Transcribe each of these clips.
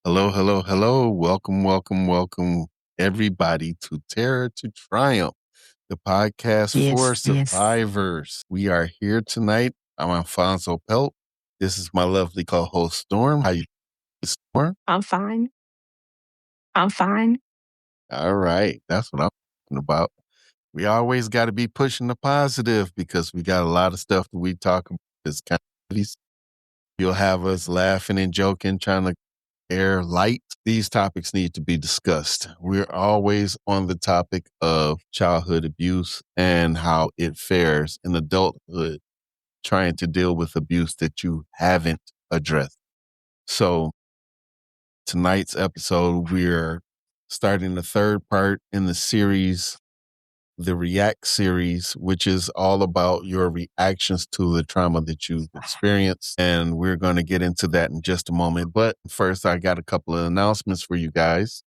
Hello, hello, hello. Welcome, welcome, welcome, everybody to Terror to Triumph, the podcast for Yes. survivors. We are here tonight. I'm Alfonso Pelt. This is my lovely co-host Storm. How you doing, Storm? I'm fine. I'm fine. All right, that's what I'm talking about. We always got to be pushing the positive because we got a lot of stuff that we talk about. It's kind of heavy. You'll have us laughing and joking, trying to air light. These topics need to be discussed. We're always on the topic of childhood abuse and how it fares in adulthood, trying to deal with abuse that you haven't addressed. So tonight's episode, we're starting the third part in the series, the React series, which is all about your reactions to the trauma that you've experienced. And we're going to get into that in just a moment. But first, I got a couple of announcements for you guys.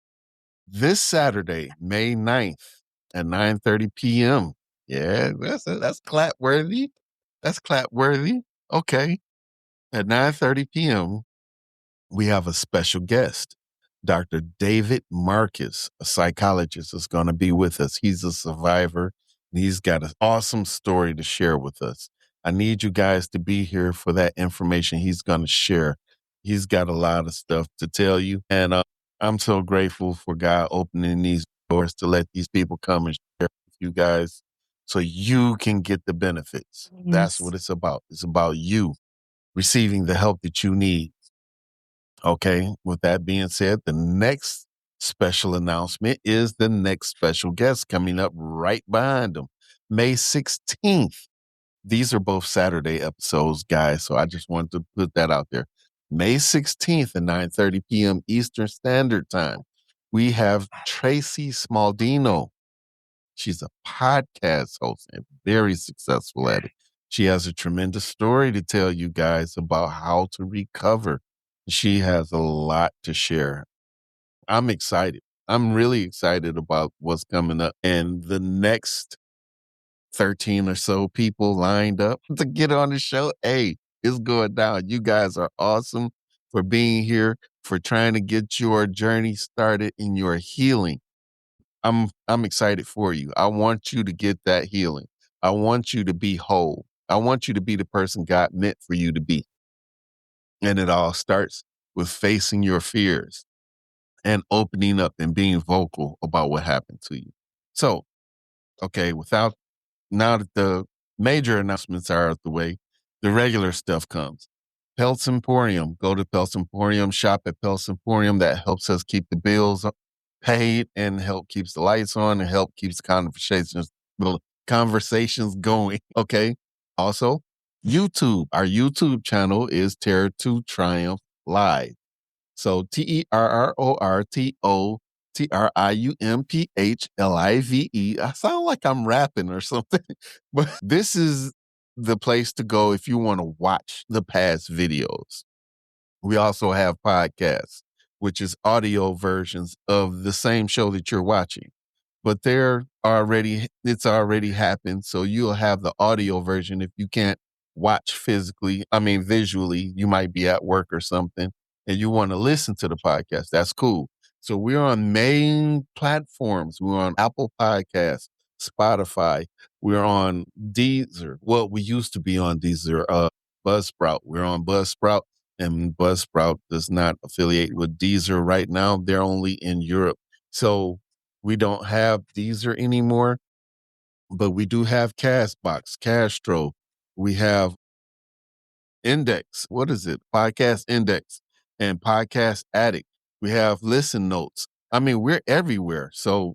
This Saturday, May 9th at 9:30 p.m. Yeah, that's clap worthy. That's clap worthy. Okay. At 9:30 p.m., we have a special guest. Dr. David Marcus, a psychologist, is going to be with us. He's a survivor, and he's got an awesome story to share with us. I need you guys to be here for that information he's going to share. He's got a lot of stuff to tell you, and I'm so grateful for God opening these doors to let these people come and share with you guys so you can get the benefits. That's what it's about. It's about you receiving the help that you need. Okay, with that being said, the next special announcement is the next special guest coming up right behind them, May 16th. These are both Saturday episodes, guys, so I just wanted to put that out there. May 16th at 9:30 p.m. Eastern Standard Time, we have Tracy Smaldino. She's a podcast host and very successful at it. She has a tremendous story to tell you guys about how to recover. She has a lot to share. I'm excited. I'm really excited about what's coming up. And the next 13 or so people lined up to get on the show. Hey, it's going down. You guys are awesome for being here, for trying to get your journey started in your healing. I'm excited for you. I want you to get that healing. I want you to be whole. I want you to be the person God meant for you to be. And it all starts with facing your fears and opening up and being vocal about what happened to you. So, okay, now that the major announcements are out the way, the regular stuff comes. Pelts Emporium. Go to Pelts Emporium, shop at Pelts Emporium. That helps us keep the bills paid and help keeps the lights on and help keeps conversations going. Okay. Also, YouTube. Our YouTube channel is Terror to Triumph Live. So TerrorToTriumphLive. I sound like I'm rapping or something, but this is the place to go if you want to watch the past videos. We also have podcasts, which is audio versions of the same show that you're watching. But it's already happened. So you'll have the audio version if you can't watch visually, you might be at work or something and you want to listen to the podcast. That's cool. So we're on main platforms. We're on Apple Podcasts, Spotify. We're on Deezer. Well, we used to be on Deezer, Buzzsprout. We're on Buzzsprout, and Buzzsprout does not affiliate with Deezer right now. They're only in Europe. So we don't have Deezer anymore, but we do have Castbox, Castro. We have Index. What is it? Podcast Index and Podcast Addict. We have Listen Notes. We're everywhere. So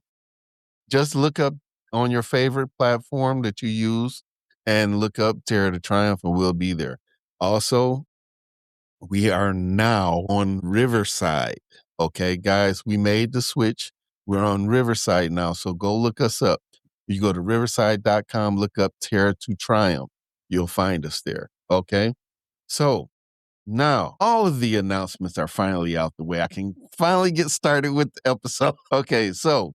just look up on your favorite platform that you use and look up Terror to Triumph and we'll be there. Also, we are now on Riverside. Okay, guys, we made the switch. We're on Riverside now. So go look us up. You go to riverside.com, look up Terror to Triumph. You'll find us there. Okay. So now all of the announcements are finally out the way. I can finally get started with the episode. Okay. So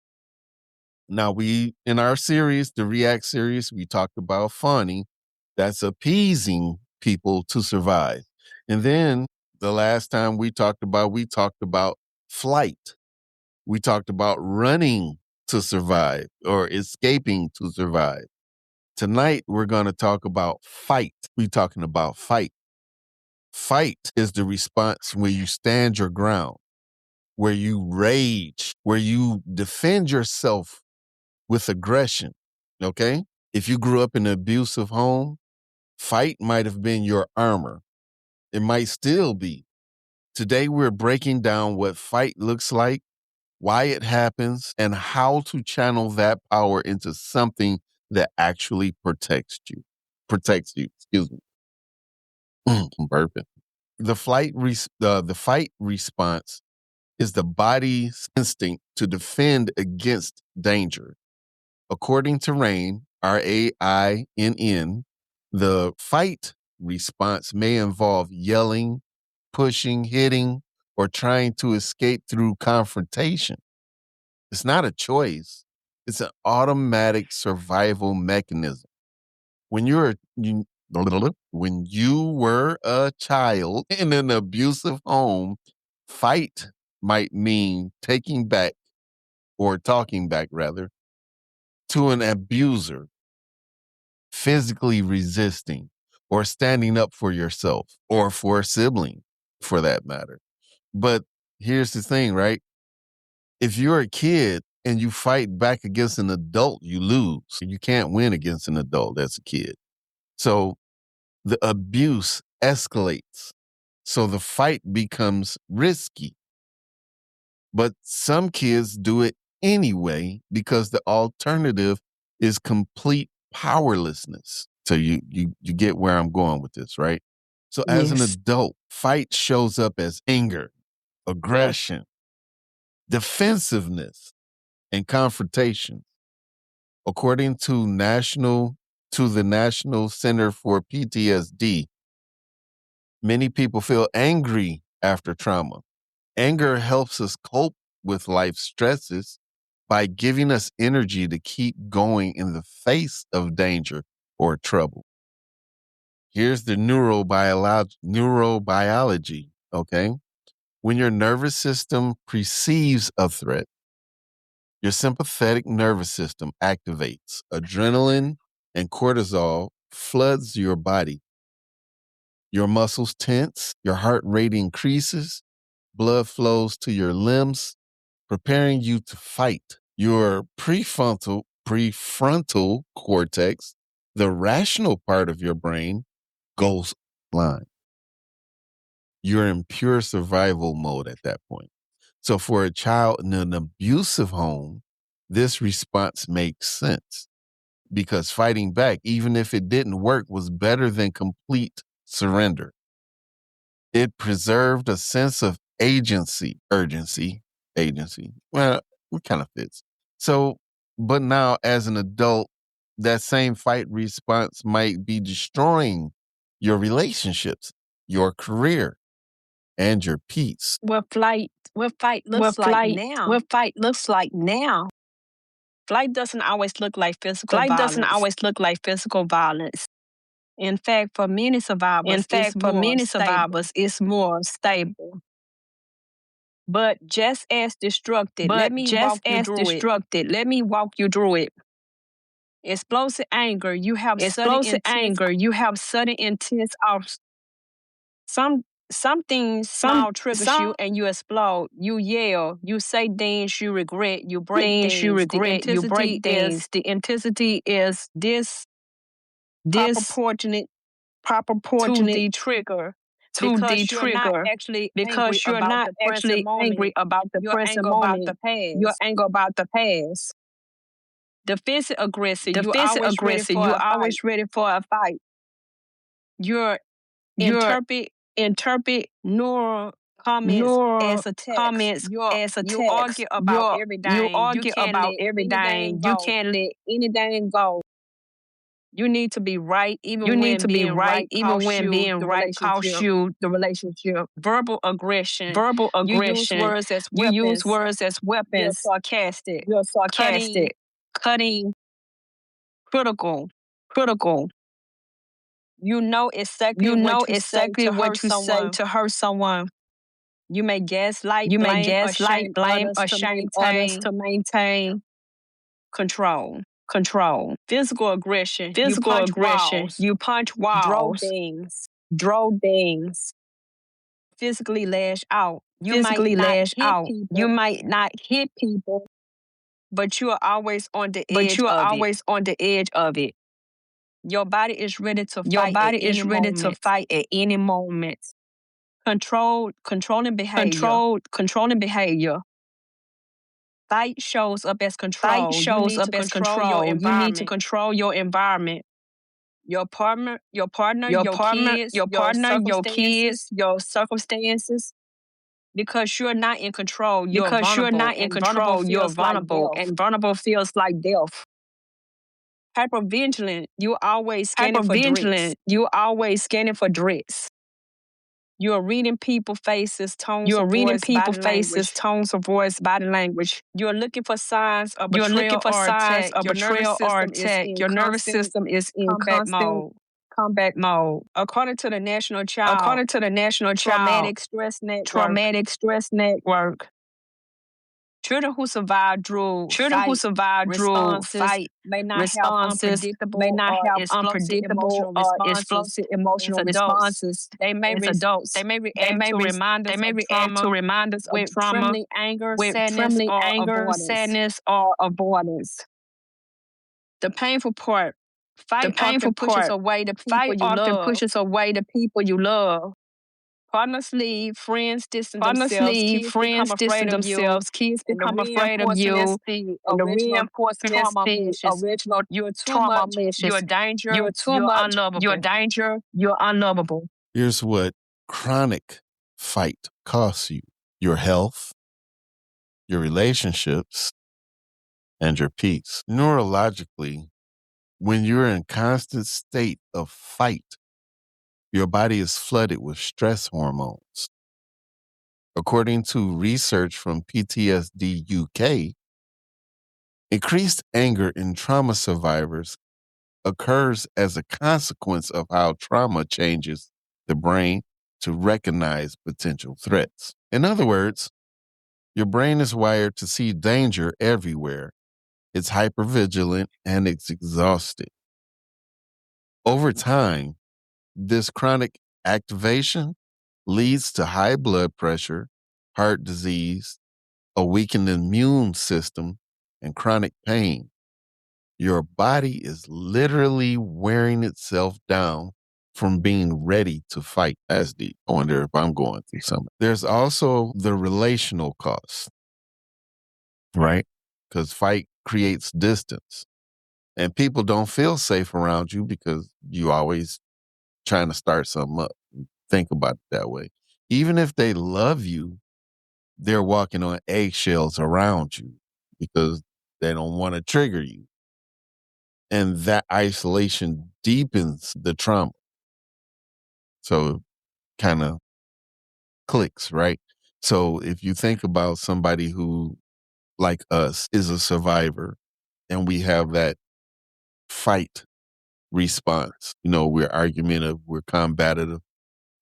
now in our series, the React series, we talked about fawning. That's appeasing people to survive. And then The last time we talked about flight. We talked about running to survive or escaping to survive. Tonight, we're going to talk about fight. We're talking about fight. Fight is the response where you stand your ground, where you rage, where you defend yourself with aggression. Okay? If you grew up in an abusive home, fight might have been your armor. It might still be. Today, we're breaking down what fight looks like, why it happens, and how to channel that power into something that actually protects you. Excuse me. I'm burping. The fight response is the body's instinct to defend against danger. According to RAINN, RAINN, the fight response may involve yelling, pushing, hitting, or trying to escape through confrontation. It's not a choice. It's an automatic survival mechanism. When when you were a child in an abusive home, fight might mean taking back or talking back rather to an abuser, physically resisting or standing up for yourself or for a sibling for that matter. But here's the thing, right? If you're a kid and you fight back against an adult, you lose. You can't win against an adult as a kid. So the abuse escalates. So the fight becomes risky. But some kids do it anyway because the alternative is complete powerlessness. So you get where I'm going with this, right? So as an Yes. adult, fight shows up as anger, aggression, defensiveness, and confrontation. According to the National Center for PTSD, many people feel angry after trauma. Anger helps us cope with life stresses by giving us energy to keep going in the face of danger or trouble. Here's the neurobiology, okay? When your nervous system perceives a threat, your sympathetic nervous system activates. Adrenaline and cortisol floods your body. Your muscles tense, your heart rate increases, blood flows to your limbs, preparing you to fight. Your prefrontal cortex, the rational part of your brain, goes offline. You're in pure survival mode at that point. So for a child in an abusive home, this response makes sense because fighting back, even if it didn't work, was better than complete surrender. It preserved a sense of agency. Well, it kind of fits. So, but now as an adult, that same fight response might be destroying your relationships, your career, and your peace. What fight What looks like flight, now. what fight looks like now. Flight doesn't always look like physical Flight doesn't violence. always look like physical violence. In fact, for many In survivors, it's fact, for more many stable. survivors, it's more stable. But just as destructive, let But me just walk you as through it. destructive, let me walk you through it. Explosive anger, you have sudden Explosive intense. anger, you have sudden intense Something some small triggers you some and you explode. You yell, you say things you regret, you break things you things. The regret, you break intensity is things. The intensity is this disproportionate to proportionate the trigger to the because you're not trigger actually angry because you're about not the present actually angry moment. about the You're present angry about the moment. You're past. angry about the past. Defensive aggressive, you're Defensive always ready aggressive, for you're a fight. always ready for a fight. You're You're interpret interpret neural comments neural as attacks. comments as You attacks. argue about You everything. You argue can't about let everything. anything You go. can't let anything go. You need to be right You even need when to be being right right even costs when you being the right costs relationship. you the relationship. Verbal aggression. Verbal You use aggression. words as You use weapons. words as You're weapons. sarcastic, You're cutting, sarcastic, cutting, critical. critical. You know exactly You know what to say exactly to hurt what you say someone. to hurt someone. You may gaslight, You may blame, or gaslight, shame blame, others or to shame others maintain to maintain control. control. Physical aggression. You Physical punch aggression. walls, You punch draw walls, things, draw things, physically lash out. You might physically not lash hit out. You people, might not hit people, but you are always on the but edge you are of it. always on the edge of it. Your body is ready to Your fight at body any is ready to moment. fight at any moment. Controlling behavior. Controlling behavior. Fight shows up as Fight control. You shows need to up as control your control. You need to environment. control your environment. Your partner, Your your partner, kids, your your partner, your kids, circumstances. your circumstances. Because you're not in control, you're Because you're vulnerable, not in and vulnerable control, you're feels like vulnerable, death. and vulnerable feels like death. Hypervigilant, you're always scanning for threats. Hypervigilant, you always scanning for threats. You're reading people's faces, tones You're of reading voice, body people's faces, language. tones of voice, body language. You're looking for signs of You're looking betrayal for or signs attack. of Your nervous betrayal or system is attack. in Your nervous constant system is in combat constant mode. combat mode. According to the National Child According to the National Child Traumatic Stress Network, Traumatic Stress Network, children who survive through children who fight survive through responses fight may not have responses may unpredictable not or have explosive unpredictable emotional or responses. explosive As emotional adults, responses. they may As adults, they may they react may to they reminders may of react to trauma reminders of with trauma trembling anger, with sadness, trembling or anger, avoidance. sadness, or avoidance. The painful part, The fight often painful pushes part, away the people fight you often love. pushes away the people you love. Partners leave, friends distance Partners themselves, leave, kids become friends afraid distance of you, themselves, kids and the become afraid of reinforcing you, the and the original reinforcement trauma the meshes. original You're too trauma much, you're meshes. a danger, You're too you're much, you're unlovable. danger, you're unlovable. Here's what chronic fight costs you: your health, your relationships, and your peace. Neurologically, when you're in constant state of fight, your body is flooded with stress hormones. According to research from PTSD UK, increased anger in trauma survivors occurs as a consequence of how trauma changes the brain to recognize potential threats. In other words, your brain is wired to see danger everywhere. It's hypervigilant and it's exhausted. Over time, this chronic activation leads to high blood pressure, heart disease, a weakened immune system, and chronic pain. Your body is literally wearing itself down from being ready to fight. That's deep. I wonder if I'm going through something. There's also the relational cost, right? Because fight creates distance, and people don't feel safe around you because you always trying to start something up. Think about it that way. Even if they love you, they're walking on eggshells around you because they don't want to trigger you. And that isolation deepens the trauma. So kind of clicks, right? So if you think about somebody who, like us, is a survivor and we have that fight response, we're argumentative, we're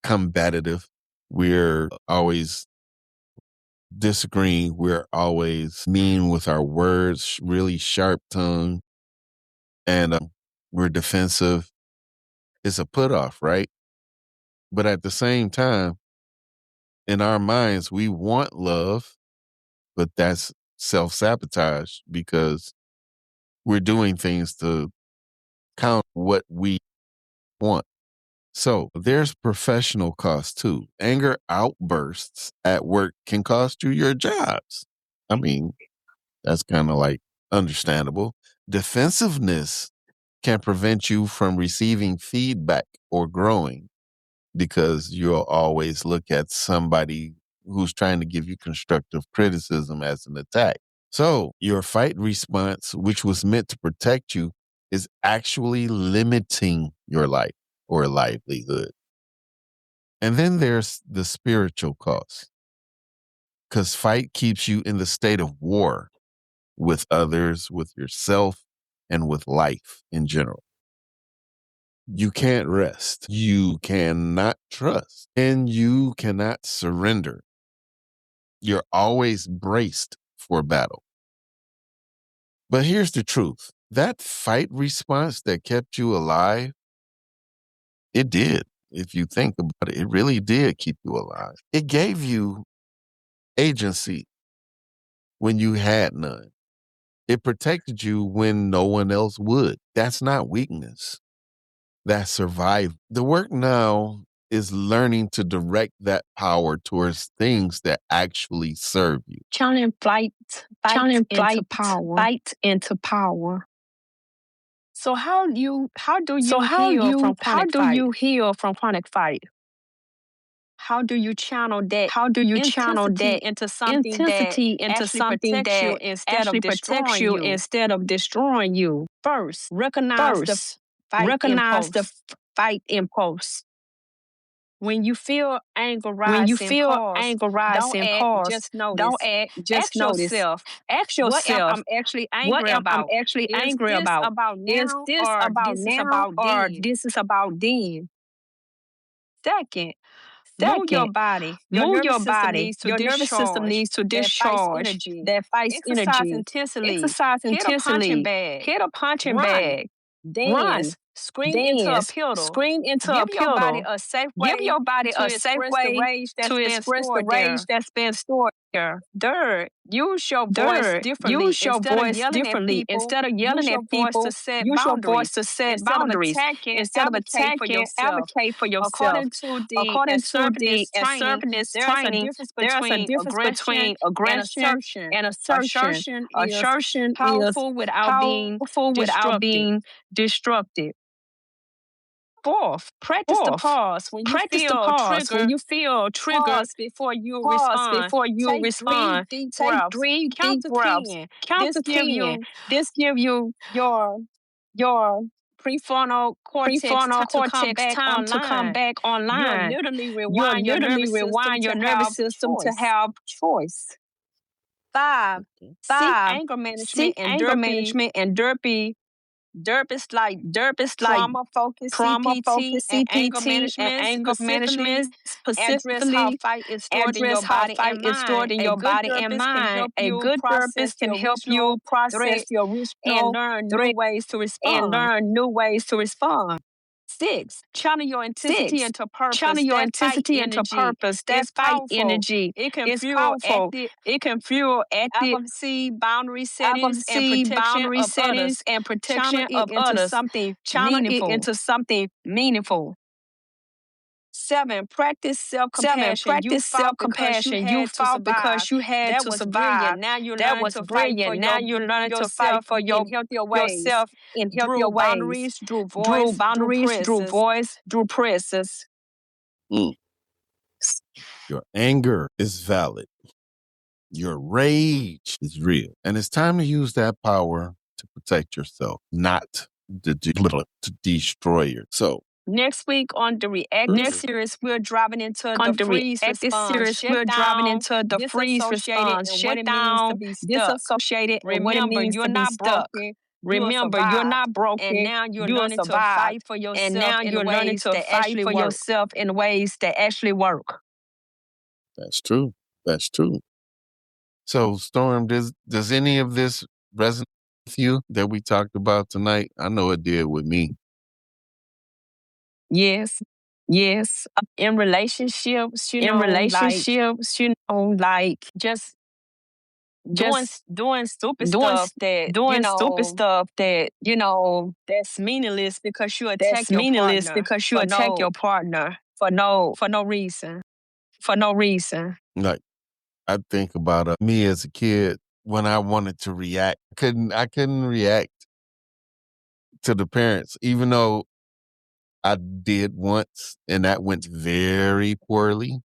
combative, we're always disagreeing, we're always mean with our words, really sharp tongue, and we're defensive. It's a put off, right? But at the same time, in our minds, we want love, but that's self sabotage because we're doing things to count what we want. So there's professional cost too. Anger outbursts at work can cost you your jobs. I mean, that's kind of like understandable. Defensiveness can prevent you from receiving feedback or growing because you'll always look at somebody who's trying to give you constructive criticism as an attack. So your fight response, which was meant to protect you, is actually limiting your life or livelihood. And then there's the spiritual cost because fight keeps you in the state of war with others, with yourself, and with life in general. You can't rest. You cannot trust. And you cannot surrender. You're always braced for battle. But here's the truth. That fight response that kept you alive, it did. If you think about it, it really did keep you alive. It gave you agency when you had none. It protected you when no one else would. That's not weakness. That's survival. The work now is learning to direct that power towards things that actually serve you. Channeling fight Channeling into power. fight into power. So how do you So heal from how chronic do fight? you heal from chronic fight? How do you channel that How do you channel intensity that into something that actually something protects you that instead of actually protects destroying you you? instead of destroying you? First, recognize the First, fight recognize the impulse. fight impulse. When you feel anger When you rise and feel pause, anger rise don't and act, pause, just don't notice. act, just Ask notice. yourself, Ask what am yourself, I actually what angry am I about? actually Is angry this about? about Is now this or about this is now about or then? this is about then? Second, move your Second, body. Your move nervous your system body. needs to Your nervous system discharge needs to that fights discharge energy. that fights Exercise energy. intensely. Exercise Hit a punching intensely. bag. Hit a punching Run. bag. Run. Dance. Scream into a Dance. pedal. Scream into a Give your body pedal. a safe Give way your body to a safe express the way rage to that's been express the stored rage there. that's been stored there. Third, use your voice Third, differently. use your Instead of voice yelling at differently. people, Instead of use yelling at your voice to people, set use your voice boundaries. to set Instead of boundaries. attacking, Instead of advocate for attacking, yourself. advocate for yourself. According to the According to the assertiveness training, assertiveness there is a training, difference there is a between difference aggression between and aggression assertion. and assertion. Assertion is Assertion is powerful without being powerful without destructive. being destructive. Fourth, practice the Fourth, pause. When you practice the feel pause. When trigger, you feel trigger, pause before you pause respond. before you Take 3 respond. deep Take breaths. 3 deep Count to breaths. 10. Count This to give 10. you This give you your your prefrontal cortex prefrontal time to come cortex back time to come online. back You'll online. literally You'll rewind your literally nervous system rewind your to nervous have system to choice. have choice. 5, seek 5. anger management Seek and anger therapy. management and therapy. DERP is like Like trauma focused trauma CPT focused and anger CPT and management anger specifically management address how specifically fight is stored in address your how body fight and is stored mind. in A your good body and therapist can mind. help A you good process therapist the can help original you process threat the and original learn new threat ways to and respond. learn new ways to respond. 6, channel your intensity 6. into Channel purpose. your That fight intensity into energy purpose. That is fight powerful. energy It can is fuel powerful. active It can fuel active advocacy, boundary settings, and advocacy, protection boundary of settings, others. and Channel protection it of into others. something Channel it meaningful. into something meaningful. 7, practice 7. self-compassion. You Practice fought because you self-compassion. You had to fought survive. because you had That to was survive. brilliant. Now you're That learning was to fight for brilliant. Now you're learning to fight yourself for in healthier ways. yourself in healthier Through ways. boundaries, through Through voice, through boundaries, through presence. voice, through presence. Mm. Your anger is valid. Your rage is real. And it's time to use that power to protect yourself, not to destroy you. So Next week on the reactive series, we're driving into the freeze Reactive response. series, Shut we're driving down, into the freeze disassociated, response. and what Shut it means to down, be stuck. disassociated, and what it Remember, means you're to be not stuck. broken. You are Remember, you're survived. not And broken. now you're You are learning to survived. fight for And yourself now in you're learning ways to that fight actually for work. yourself in ways that actually work. that's true. That's true. So, Storm, does any of this resonate with you that we talked about tonight? I know it did with me. Yes. Yes. In relationships, In relationships, like just just doing stupid doing stuff that doing stupid stuff that that's meaningless because you attack that's your meaningless partner because you attack your partner for no reason. reason. Like, I think about me as a kid when I wanted to react. I couldn't react to the parents, even though I did once, and that went very poorly.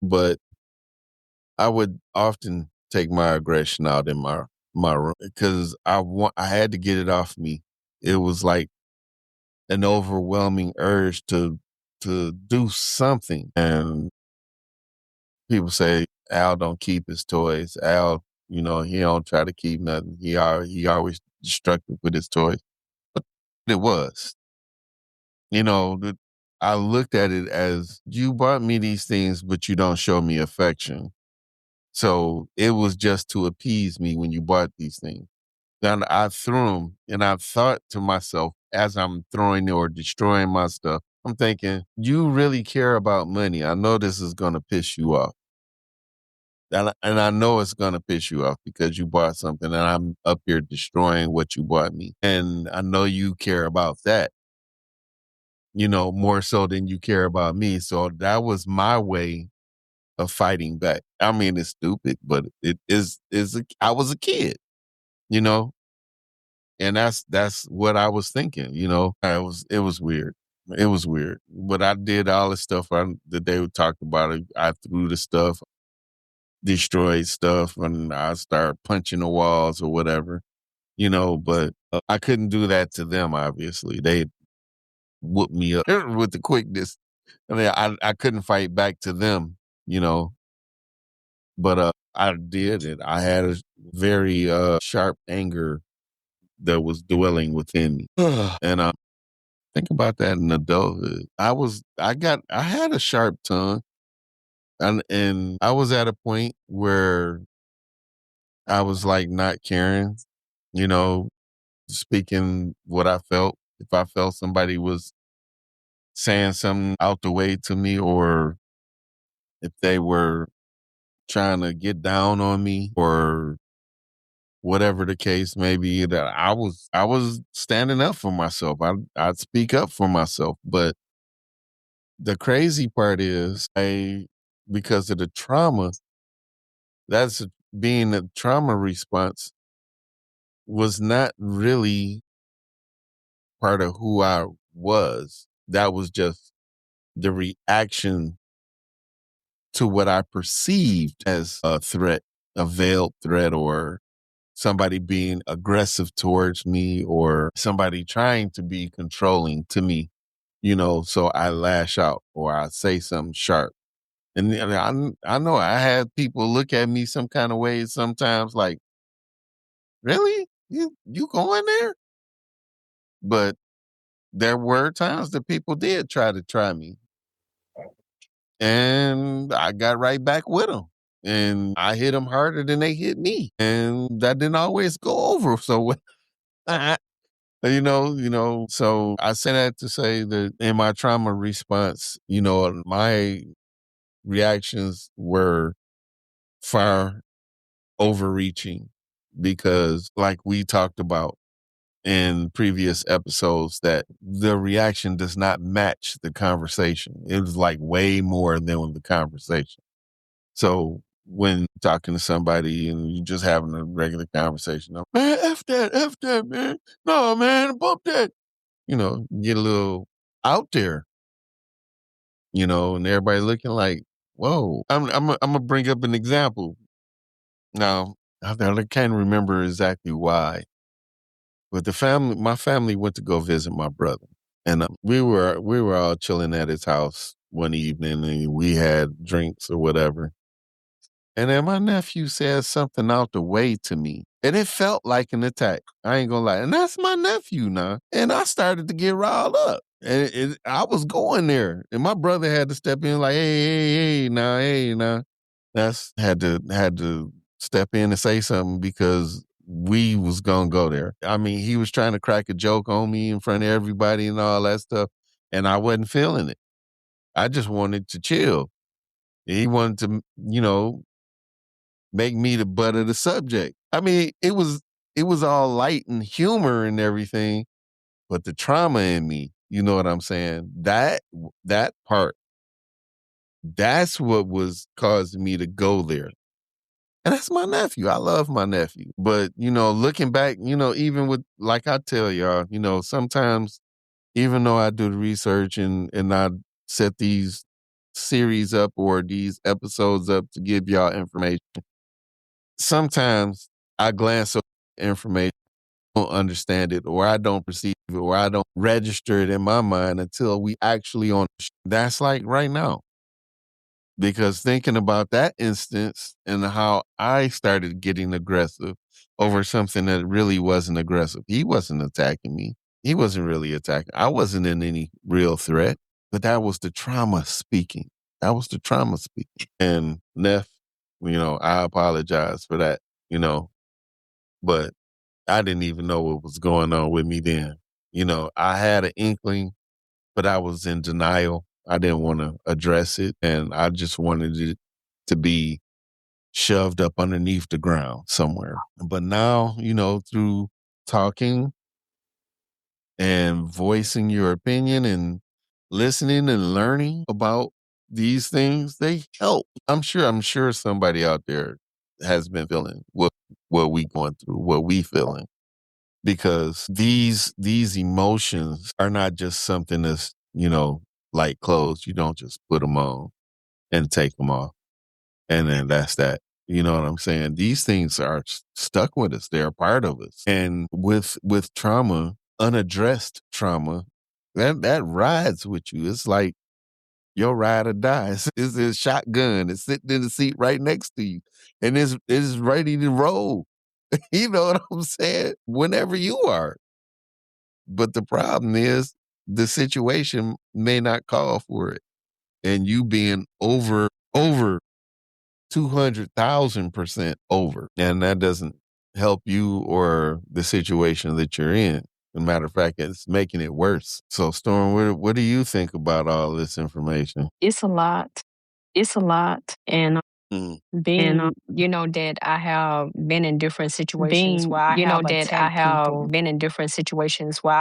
But I would often take my aggression out in my room because I had to get it off me. It was like an overwhelming urge to do something. And people say Al don't keep his toys. Al, he don't try to keep nothing. He always destructive with his toys. But it was. I looked at it as you bought me these things, but you don't show me affection. So it was just to appease me when you bought these things. Then I threw them, and I thought to myself as I'm throwing or destroying my stuff, I'm thinking, you really care about money. I know this is going to piss you off. And I know it's going to piss you off because you bought something and I'm up here destroying what you bought me. And I know you care about that, more so than you care about me. So that was my way of fighting back. I mean, it's stupid, but I was a kid, you know, and that's what I was thinking. It was weird. It was weird. But I did all the stuff that they talked about. I threw the stuff, destroyed stuff, and I started punching the walls or whatever, but I couldn't do that to them, obviously. They whooped me up with the quickness. I mean, I couldn't fight back to them, but I did it. I had a very sharp anger that was dwelling within me. And think about that in adulthood. I had a sharp tongue, and I was at a point where I was like not caring, you know, speaking what I felt. If I felt somebody was saying something out the way to me, or if they were trying to get down on me, or whatever the case may be, that I was standing up for myself. I'd speak up for myself. But the crazy part is, because of the trauma, that's being a trauma response was not really part of who I was. That was just the reaction to what I perceived as a threat, a veiled threat, or somebody being aggressive towards me, or somebody trying to be controlling to me, so I lash out or I say something sharp. And I know I had people look at me some kind of ways sometimes, like, really? You going there? But there were times that people did try me. And I got right back with them. And I hit them harder than they hit me. And that didn't always go over so well. So I say that to say that in my trauma response, my reactions were far overreaching, because like we talked about in previous episodes, that the reaction does not match the conversation. It was like way more than the conversation. So when talking to somebody and you just having a regular conversation, man, F that, man. No, man, bump that. Get a little out there, and everybody looking like, whoa. I'm gonna bring up an example. Now, I can't remember exactly why, but my family went to go visit my brother, and we were all chilling at his house one evening, and we had drinks or whatever. And then my nephew said something out the way to me, and it felt like an attack. I ain't gonna lie. And that's my nephew now. And I started to get riled up. And I was going there. And my brother had to step in like, hey, now. That's had to step in and say something, because we was gonna go there. I mean, he was trying to crack a joke on me in front of everybody and all that stuff. And I wasn't feeling it. I just wanted to chill. He wanted to, make me the butt of the subject. I mean, it was all light and humor and everything, but the trauma in me, you know what I'm saying? That part, that's what was causing me to go there. And that's my nephew. I love my nephew. But, looking back, even with, like I tell y'all, sometimes, even though I do the research and I set these series up or these episodes up to give y'all information, sometimes I glance over information, don't understand it, or I don't perceive it, or I don't register it in my mind until we actually on. That's like right now. Because thinking about that instance and how I started getting aggressive over something that really wasn't aggressive. He wasn't attacking me. he wasn't really attacking. I wasn't in any real threat, but that was the trauma speaking. That was the trauma speaking. And Neff, I apologize for that, but I didn't even know what was going on with me then. I had an inkling, but I was in denial. I didn't want to address it, and I just wanted it to be shoved up underneath the ground somewhere. But now, through talking and voicing your opinion and listening and learning about these things, they help. I'm sure somebody out there has been feeling what we going through, what we feeling. Because these emotions are not just something that's, like clothes. You don't just put them on and take them off. And then that's that. You know what I'm saying? These things are stuck with us. They're a part of us. And with trauma, unaddressed trauma, that rides with you. It's like your ride or die. It's a shotgun. It's sitting in the seat right next to you. And it's ready to roll. You know what I'm saying? Whenever you are. But the problem is the situation may not call for it. And you being over 200,000% over. And that doesn't help you or the situation that you're in. As a matter of fact, it's making it worse. So, Storm, what do you think about all this information? It's a lot. It's a lot. And being, that I have been in different situations where I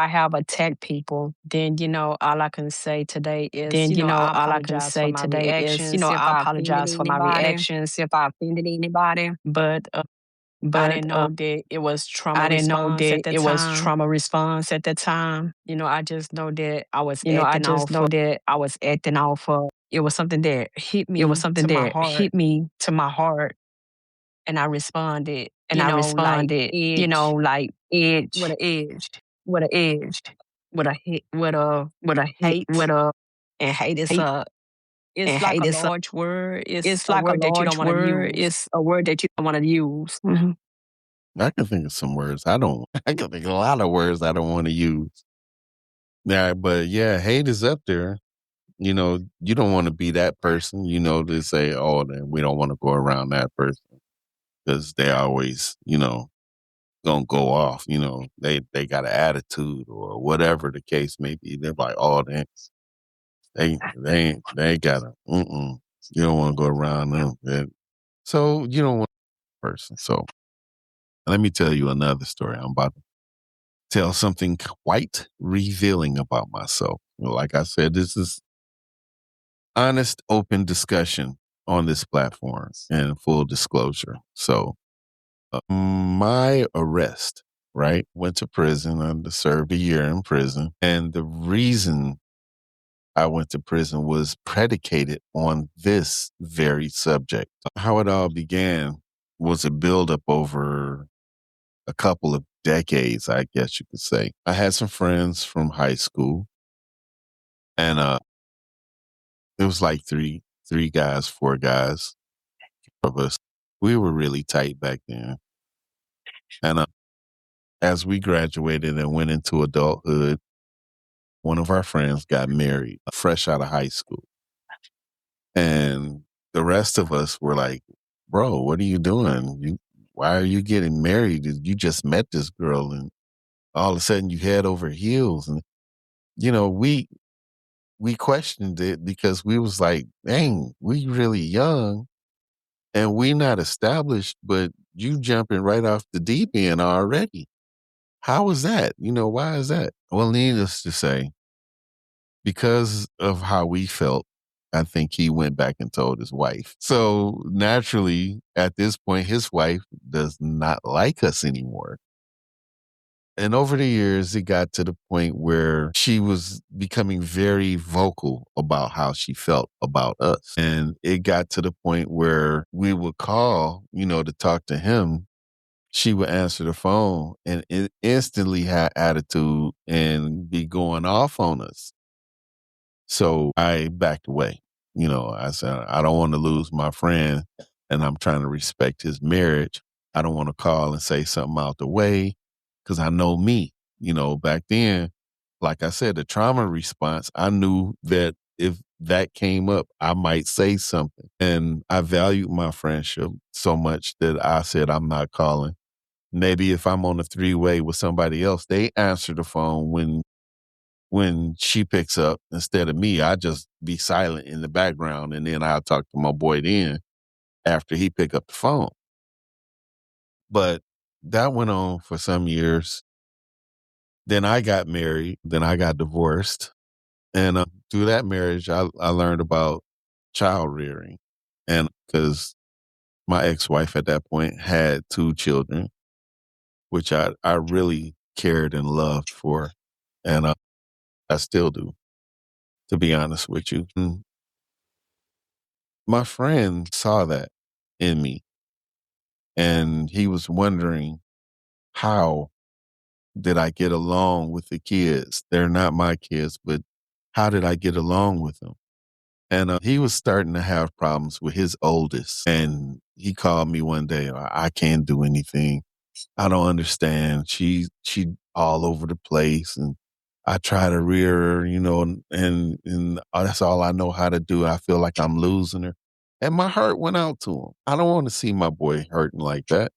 have attacked people, then, all I can say today is, I apologize for my reactions if I offended anybody. But I didn't know that it was trauma response at the time. I just know that I was acting off. It was something that hit me to my heart, and I responded. Like edge with a edge, with a hit, with a hate, and hate is it's like a large word. It's like a word that you don't want to use. It's a word that you don't want to use. Mm-hmm. I can think of some words. I can think of a lot of words I don't want to use. Yeah, but yeah, hate is up there. You don't want to be that person, to say, oh, then we don't want to go around that person because they always, gonna go off. They got an attitude or whatever the case may be. They're like, oh, they got a, you don't want to go around them. So you don't want that person. So let me tell you another story. I'm about to tell something quite revealing about myself. Like I said, this is honest, open discussion on this platform and full disclosure. So my arrest, right? Went to prison. I served a year in prison. And the reason I went to prison was predicated on this very subject. How it all began was a buildup over a couple of decades, I guess you could say. I had some friends from high school, and it was like three guys, four guys of us. We were really tight back then. And as we graduated and went into adulthood, one of our friends got married fresh out of high school. And the rest of us were like, bro, what are you doing? Why are you getting married? You just met this girl and all of a sudden you head over heels. And, we questioned it because we was like, dang, we really young and we not established, but you jumping right off the deep end already. How is that? Why is that? Well, needless to say, because of how we felt, I think he went back and told his wife. So naturally, at this point, his wife does not like us anymore. And over the years, it got to the point where she was becoming very vocal about how she felt about us. And it got to the point where we would call, to talk to him. She would answer the phone and instantly have attitude and be going off on us. So I backed away. I said, I don't want to lose my friend and I'm trying to respect his marriage. I don't want to call and say something out the way because I know me. Back then like I said, the trauma response, I knew that if that came up, I might say something. And I valued my friendship so much that I said, I'm not calling. Maybe if I'm on a three-way with somebody else, they answer the phone when she picks up instead of me. I just be silent in the background, and then I'll talk to my boy then after he pick up the phone. But that went on for some years. Then I got married. Then I got divorced. And through that marriage, I learned about child rearing. And because my ex-wife at that point had two children, which I really cared and loved for. And I still do, to be honest with you. My friend saw that in me, and he was wondering, how did I get along with the kids? They're not my kids, but how did I get along with them? And he was starting to have problems with his oldest. And he called me one day, I can't do anything. I don't understand. She all over the place, and I try to rear her, and that's all I know how to do. I feel like I'm losing her. And my heart went out to him. I don't want to see my boy hurting like that.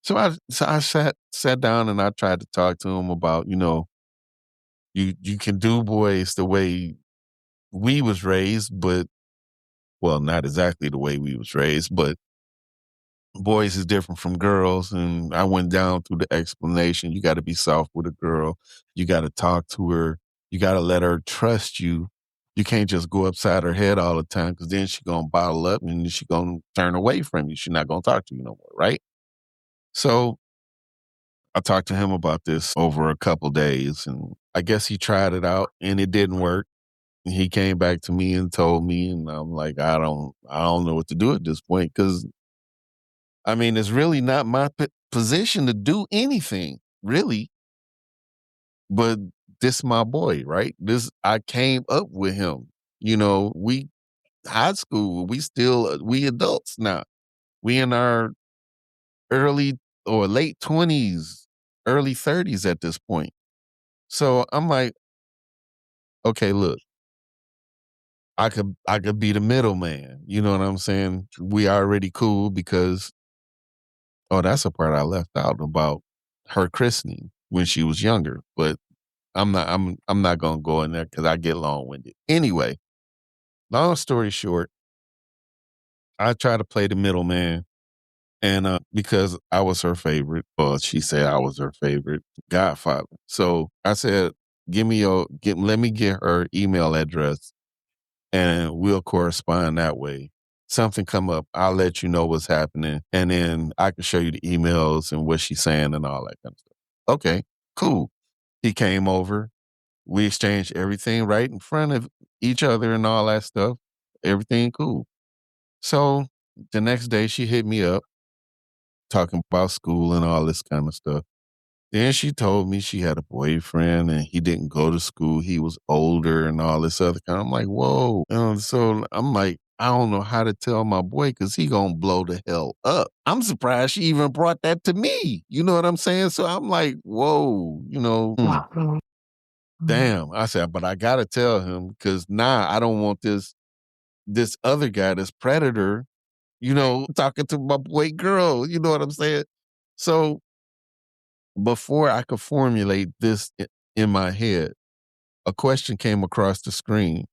So I sat down and I tried to talk to him about, you can do boys the way we was raised, but well, not exactly the way we was raised, but boys is different from girls. And I went down through the explanation. You got to be soft with a girl. You got to talk to her. You got to let her trust you. You can't just go upside her head all the time, because then she going to bottle up and she going to turn away from you. She's not going to talk to you no more, right? So I talked to him about this over a couple days, and I guess he tried it out and it didn't work. And he came back to me and told me, and I'm like, I don't know what to do at this point, because I mean, it's really not my position to do anything, really. But this my boy, right? I came up with him. We high school, we adults now. We in our early or late 20s, early 30s at this point. So I'm like, okay, look, I could be the middleman. You know what I'm saying? We already cool because that's a part I left out about her christening when she was younger. But I'm not gonna go in there because I get long winded. Anyway, long story short, I try to play the middleman, and because I was her favorite, or she said I was her favorite godfather. So I said, let me get her email address, and we'll correspond that way. Something come up, I'll let you know what's happening, and then I can show you the emails and what she's saying and all that kind of stuff. Okay, cool. He came over. We exchanged everything right in front of each other and all that stuff. Everything cool. So the next day she hit me up talking about school and all this kind of stuff. Then she told me she had a boyfriend and he didn't go to school. He was older and all this other kind. I'm like, whoa. So I'm like, I don't know how to tell my boy because he gonna blow the hell up. I'm surprised she even brought that to me. You know what I'm saying? So I'm like, whoa, Wow. damn. I said, but I gotta tell him because now I don't want this other guy, this predator, talking to my boy girl. You know what I'm saying? So before I could formulate this in my head, a question came across the screen.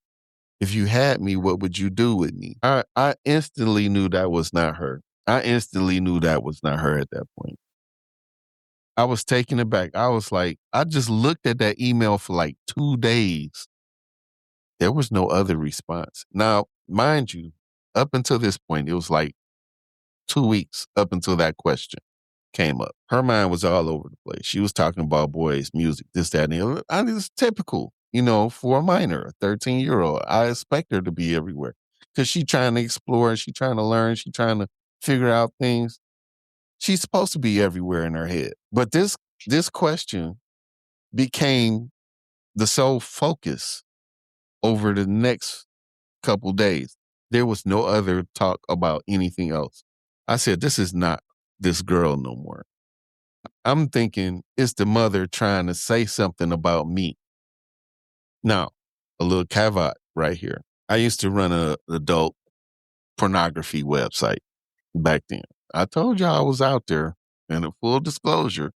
If you had me, what would you do with me? I instantly knew that was not her. I instantly knew that was not her at that point. I was taken aback. I was like, I just looked at that email for like 2 days. There was no other response. Now, mind you, up until this point, it was like 2 weeks up until that question came up. Her mind was all over the place. She was talking about boys, music, this, that, and the other. I mean, it's typical, for a minor, a 13-year-old. I expect her to be everywhere because she's trying to explore, she's trying to learn, she's trying to figure out things. She's supposed to be everywhere in her head. But this question became the sole focus over the next couple days. There was no other talk about anything else. I said, this is not this girl no more. I'm thinking it's the mother trying to say something about me. Now, a little caveat right here. I used to run an adult pornography website back then. I told y'all I was out there, and a full disclosure.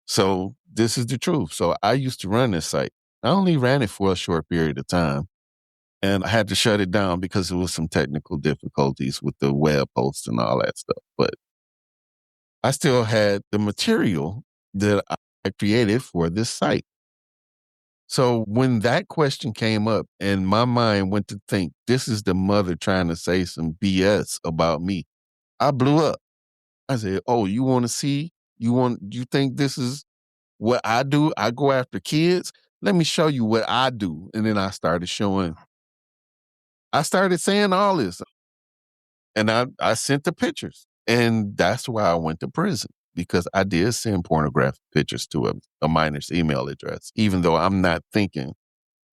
So this is the truth. So I used to run this site. I only ran it for a short period of time, and I had to shut it down because there was some technical difficulties with the web host and all that stuff. But I still had the material that I created for this site. So when that question came up and my mind went to think, this is the mother trying to say some BS about me, I blew up. I said, oh, you want to see? You think this is what I do? I go after kids? Let me show you what I do. And then I started saying all this. And I sent the pictures. And that's why I went to prison, because I did send pornographic pictures to a minor's email address, even though I'm not thinking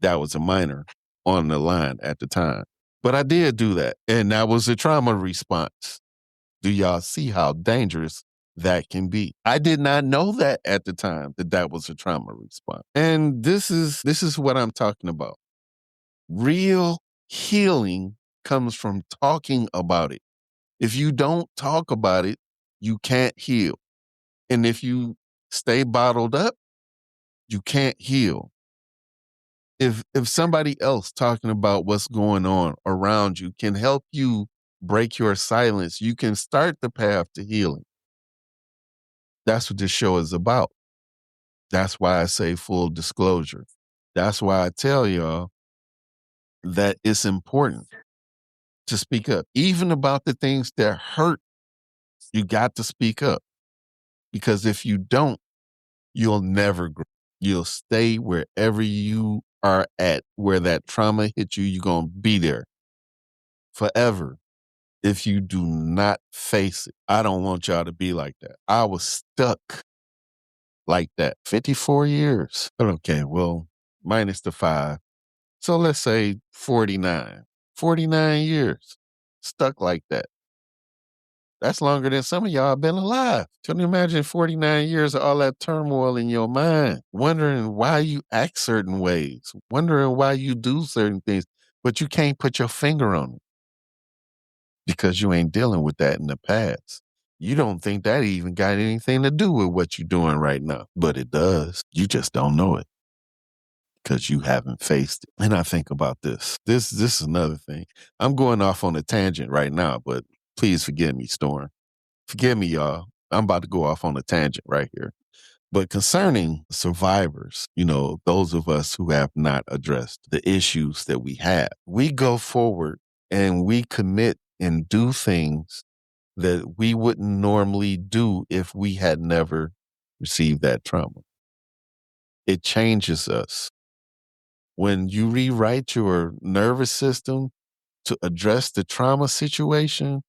that was a minor on the line at the time. But I did do that. And that was a trauma response. Do y'all see how dangerous that can be? I did not know that at the time that was a trauma response. And this is what I'm talking about. Real healing comes from talking about it. If you don't talk about it, you can't heal. And if you stay bottled up, you can't heal. If somebody else talking about what's going on around you can help you break your silence, you can start the path to healing. That's what this show is about. That's why I say full disclosure. That's why I tell y'all that it's important to speak up, even about the things that hurt. You got to speak up, because if you don't, you'll never grow. You'll stay wherever you are at, where that trauma hit you. You're going to be there forever if you do not face it. I don't want y'all to be like that. I was stuck like that 54 years. But okay, well, minus the 5. So let's say 49. 49 years stuck like that. That's longer than some of y'all have been alive. Can you imagine 49 years of all that turmoil in your mind, wondering why you act certain ways, wondering why you do certain things, but you can't put your finger on it because you ain't dealing with that in the past. You don't think that even got anything to do with what you're doing right now, but it does. You just don't know it because you haven't faced it. And I think about this. This is another thing. I'm going off on a tangent right now, but please forgive me, Storm. Forgive me, y'all. I'm about to go off on a tangent right here. But concerning survivors, those of us who have not addressed the issues that we have, we go forward and we commit and do things that we wouldn't normally do if we had never received that trauma. It changes us. When you rewrite your nervous system to address the trauma situation,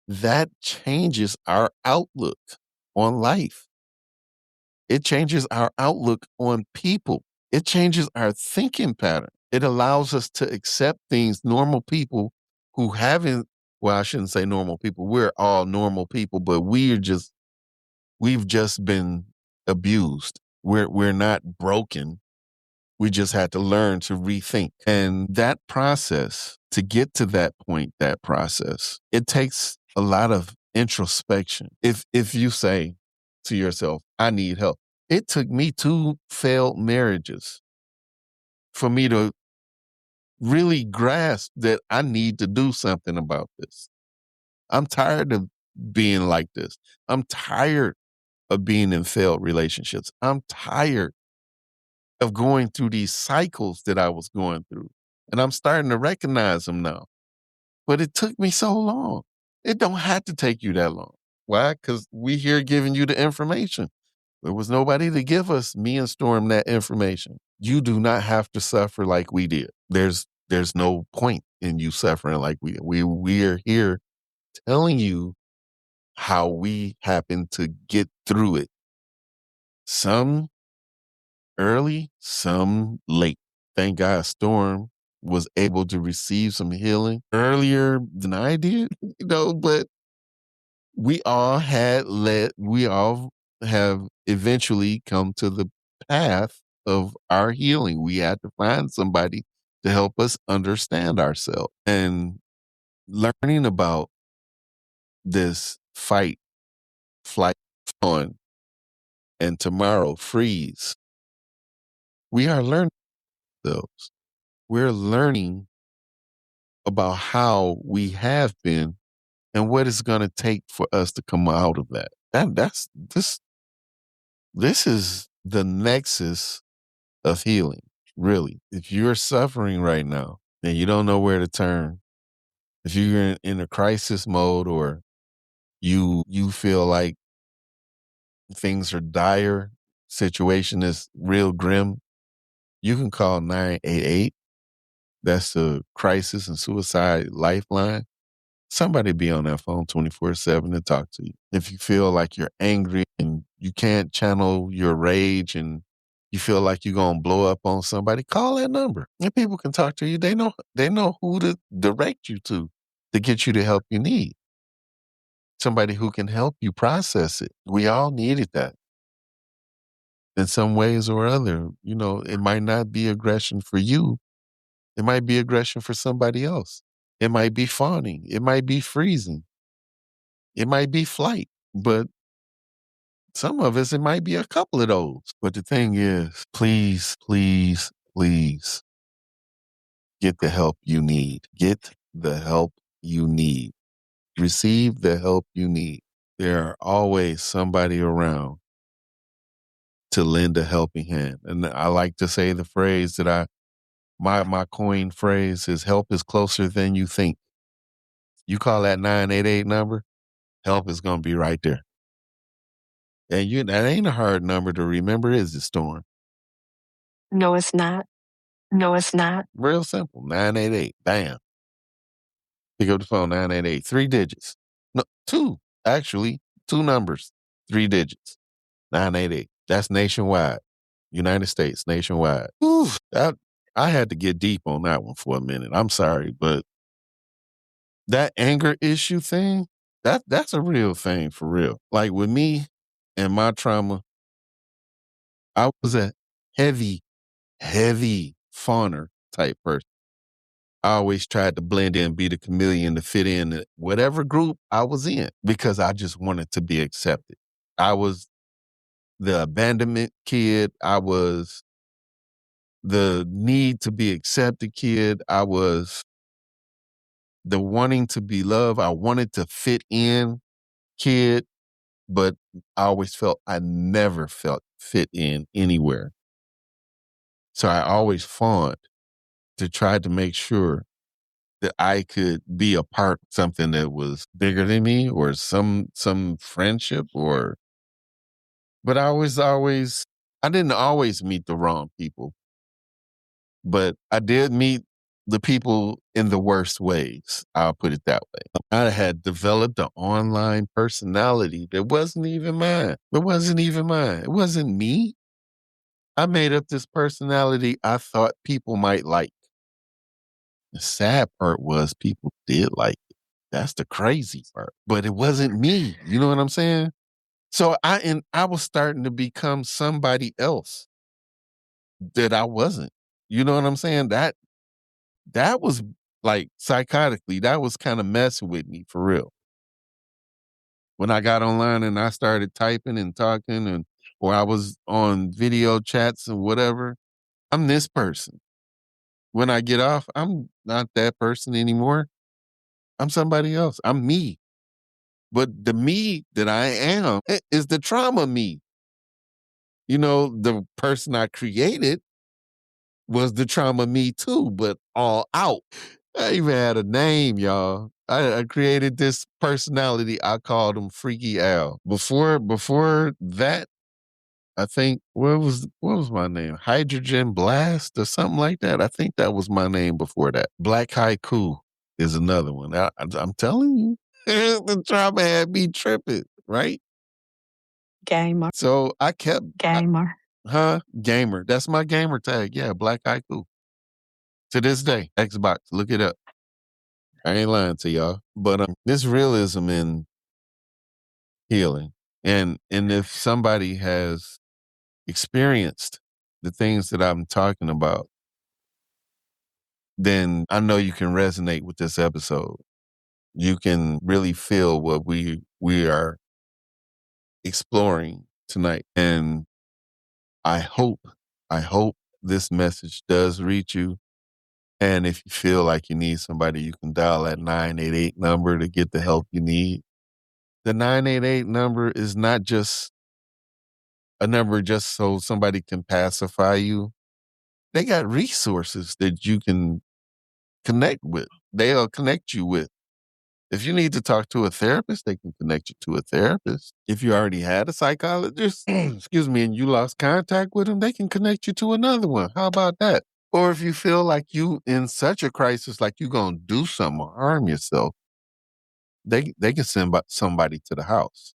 that changes our outlook on life. It changes our outlook on people. It changes our thinking pattern. It allows us to accept things normal people who haven't, well, I shouldn't say normal people. We're all normal people, but we've just been abused. We're not broken. We just had to learn to rethink. And that process, to get to that point, it takes a lot of introspection. If you say to yourself, I need help. It took me 2 failed marriages for me to really grasp that I need to do something about this. I'm tired of being like this. I'm tired of being in failed relationships. I'm tired of going through these cycles that I was going through. And I'm starting to recognize them now. But it took me so long. It don't have to take you that long. Why? Because we here giving you the information. There was nobody to give us, me and Storm, that information. You do not have to suffer like we did. There's no point in you suffering like we did. We are here telling you how we happen to get through it. Some early, some late. Thank God Storm was able to receive some healing earlier than I did, but we all have eventually come to the path of our healing. We had to find somebody to help us understand ourselves. And learning about this fight, flight, fawn, and tomorrow, freeze, we are learning those. We're learning about how we have been and what it's going to take for us to come out of that. That's this is the nexus of healing, really. If you're suffering right now and you don't know where to turn, if you're in a crisis mode or you feel like things are dire, situation is real grim, you can call 988. That's the crisis and suicide lifeline. Somebody be on that phone 24/7 to talk to you. If you feel like you're angry and you can't channel your rage and you feel like you're gonna blow up on somebody, call that number. And people can talk to you. They know who to direct you to get you the help you need. Somebody who can help you process it. We all needed that in some ways or other. You know, it might not be aggression for you. It might be aggression for somebody else. It might be fawning. It might be freezing. It might be flight. But some of us, it might be a couple of those. But the thing is, please, please, please get the help you need. Get the help you need. Receive the help you need. There are always somebody around to lend a helping hand. And I like to say the phrase that my coined phrase is help is closer than you think. You call that 988 number, help is going to be right there. And that ain't a hard number to remember, is it, Storm? No, it's not. No, it's not. Real simple. 988. Bam. Pick up the phone, 988. 3 digits. No, 2. Actually, 2 numbers. 3 digits. 988. That's nationwide. United States, nationwide. Whew, I had to get deep on that one for a minute. I'm sorry, but that anger issue thing, that's a real thing for real. Like with me and my trauma, I was a heavy fawner type person. I always tried to blend in, be the chameleon to fit in whatever group I was in because I just wanted to be accepted. I was the abandonment kid. I was the need to be accepted kid. I was the wanting to be loved. I wanted to fit in kid, but I always felt I never felt fit in anywhere. So I always fawned to try to make sure that I could be a part of something that was bigger than me or some friendship but I didn't always meet the wrong people, but I did meet the people in the worst ways. I'll put it that way. I had developed an online personality that wasn't even mine. It wasn't even mine. It wasn't me. I made up this personality I thought people might like. The sad part was people did like it. That's the crazy part. But it wasn't me. You know what I'm saying? So I was starting to become somebody else that I wasn't. You know what I'm saying? That was like psychotically, that was kind of messing with me for real. When I got online and I started typing and talking or I was on video chats and whatever, I'm this person. When I get off, I'm not that person anymore. I'm somebody else. I'm me. But the me that I am is the trauma me. You know, the person I created was the trauma me too, but all out. I even had a name, y'all. I created this personality. I called him Freaky Al. Before that, I think what was my name? Hydrogen Blast or something like that. I think that was my name before that. Black Haiku is another one. I'm telling you, the trauma had me tripping, right? Gamer. So I kept Gamer. gamer. That's my gamer tag. Yeah, Black Haiku. To this day, Xbox. Look it up. I ain't lying to y'all. But this realism in healing, and if somebody has experienced the things that I'm talking about, then I know you can resonate with this episode. You can really feel what we are exploring tonight. And I hope this message does reach you. And if you feel like you need somebody, you can dial that 988 number to get the help you need. The 988 number is not just a number just so somebody can pacify you. They got resources that you can connect with. They'll connect you with. If you need to talk to a therapist, they can connect you to a therapist. If you already had a psychologist, excuse me, and you lost contact with them, they can connect you to another one. How about that? Or if you feel like you in such a crisis, like you're going to do something or harm yourself, they can send somebody to the house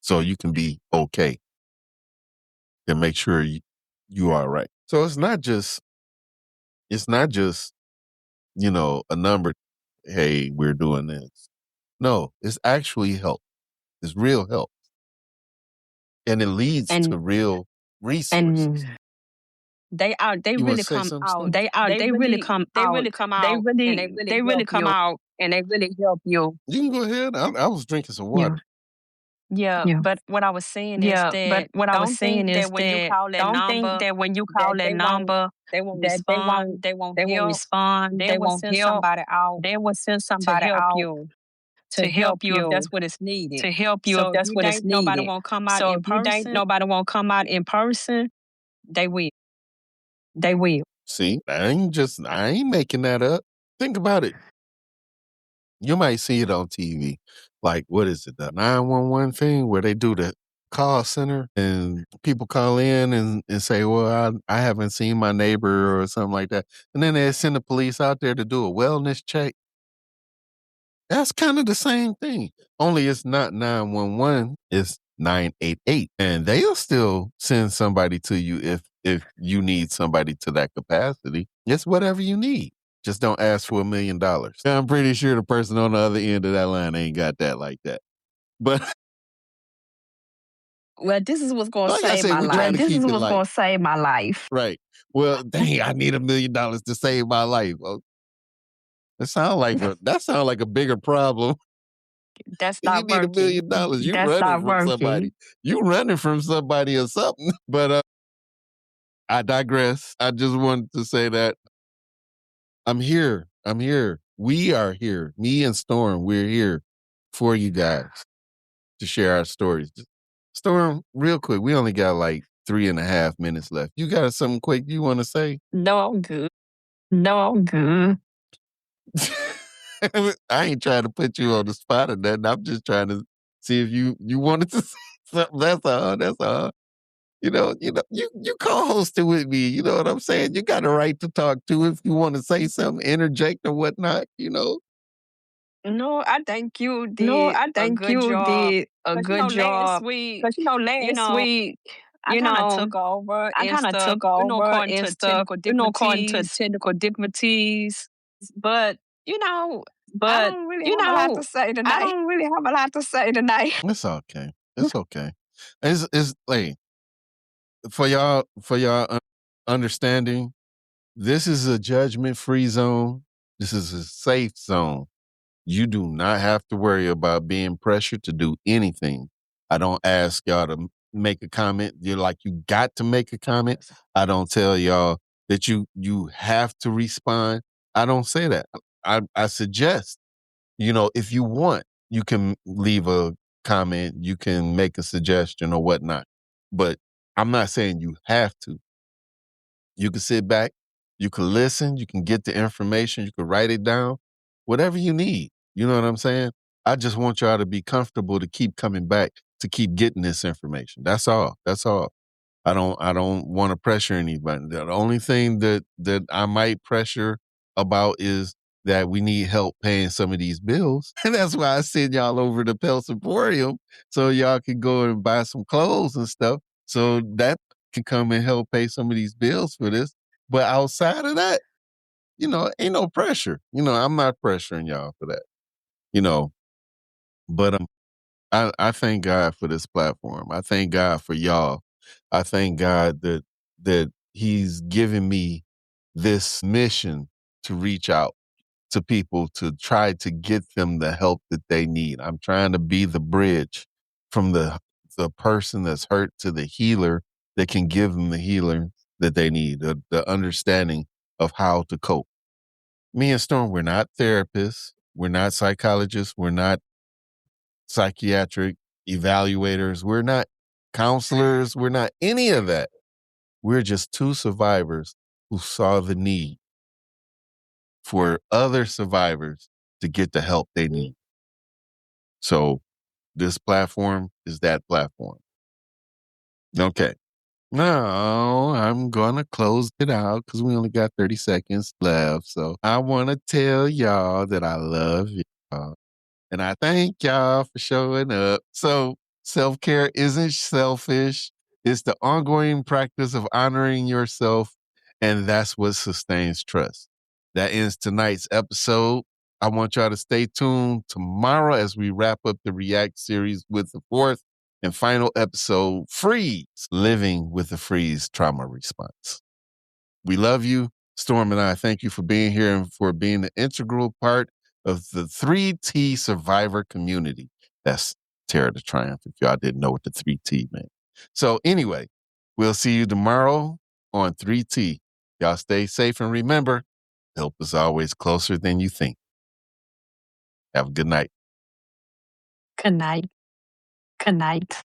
so you can be okay and make sure you are right. So it's not just, a number. Hey, we're doing this. No, it's actually help. It's real help. And it leads to real resources. They You want really to say come something, out. Steph? They really come out. They really come out and they really help you. You can go ahead. I was drinking some water. Yeah, Yeah. but what I was saying is that don't think that when you call that number that they won't respond. They won't help. They will send somebody out to help you. To help you if that's what is needed. So if you think nobody won't come out in person, they will. They will. See, I ain't making that up. Think about it. You might see it on TV. Like, what is it, the 911 thing where they do the call center and people call in and say, well, I haven't seen my neighbor or something like that. And then they send the police out there to do a wellness check. That's kind of the same thing. Only it's not 911, it's 988. And they'll still send somebody to you if you need somebody to that capacity. It's whatever you need. Just don't ask for $1 million. I'm pretty sure the person on the other end of that line ain't got that like that. But Well, this is what's going to like I save said, my we're trying life. to keep it light. Right. Well, dang, I need $1 million to save my life. Oh, that sounds like a bigger problem. That's You not need $1 working. million. You running from somebody. You running from somebody or something. But I digress. I just wanted to say that I'm here. We are here. Me and Storm, we're here for you guys to share our stories. Storm, real quick, we only got like 3.5 minutes left. You got something quick you want to say? No, I'm good. I ain't trying to put you on the spot or nothing. I'm just trying to see if you wanted to say something. That's all. That's all. You co-hosted with me. You know what I'm saying? You got a right to talk to if you want to say something, interject or whatnot, No, I think you did a good job. Because, last week, I kind of took over and stuff, according to technical difficulties. But, I don't really have a lot to say tonight. It's okay. It's okay. It's like for y'all understanding, this is a judgment-free zone. This is a safe zone. You do not have to worry about being pressured to do anything. I don't ask y'all to make a comment. You're like, you got to make a comment. I don't tell y'all that you have to respond. I don't say that. I suggest, if you want, you can leave a comment, you can make a suggestion or whatnot. But I'm not saying you have to. You can sit back, you can listen, you can get the information, you can write it down, whatever you need. You know what I'm saying? I just want y'all to be comfortable to keep coming back, to keep getting this information. That's all. That's all. I don't want to pressure anybody. The only thing that I might pressure about is that we need help paying some of these bills. And that's why I send y'all over to Pels Emporium so y'all can go and buy some clothes and stuff. So that can come and help pay some of these bills for this. But outside of that, ain't no pressure. I'm not pressuring y'all for that. But I thank God for this platform. I thank God for y'all. I thank God that that he's given me this mission to reach out to people to try to get them the help that they need. I'm trying to be the bridge from the person that's hurt to the healer that can give them the healer that they need, the understanding of how to cope. Me and Storm, we're not therapists, we're not psychologists, we're not psychiatric evaluators, we're not counselors, we're not any of that. We're just two survivors who saw the need for other survivors to get the help they need. So this platform is that platform. Okay. Now I'm going to close it out because we only got 30 seconds left. So I want to tell y'all that I love y'all. And I thank y'all for showing up. So self-care isn't selfish. It's the ongoing practice of honoring yourself. And that's what sustains trust. That ends tonight's episode. I want y'all to stay tuned tomorrow as we wrap up the React series with the fourth and final episode, Freeze, Living with a Freeze Trauma Response. We love you. Storm and I thank you for being here and for being an integral part of the 3T survivor community. That's Terror to Triumph, if y'all didn't know what the 3T meant. So anyway, we'll see you tomorrow on 3T. Y'all stay safe and remember, help is always closer than you think. Have a good night. Good night. Good night.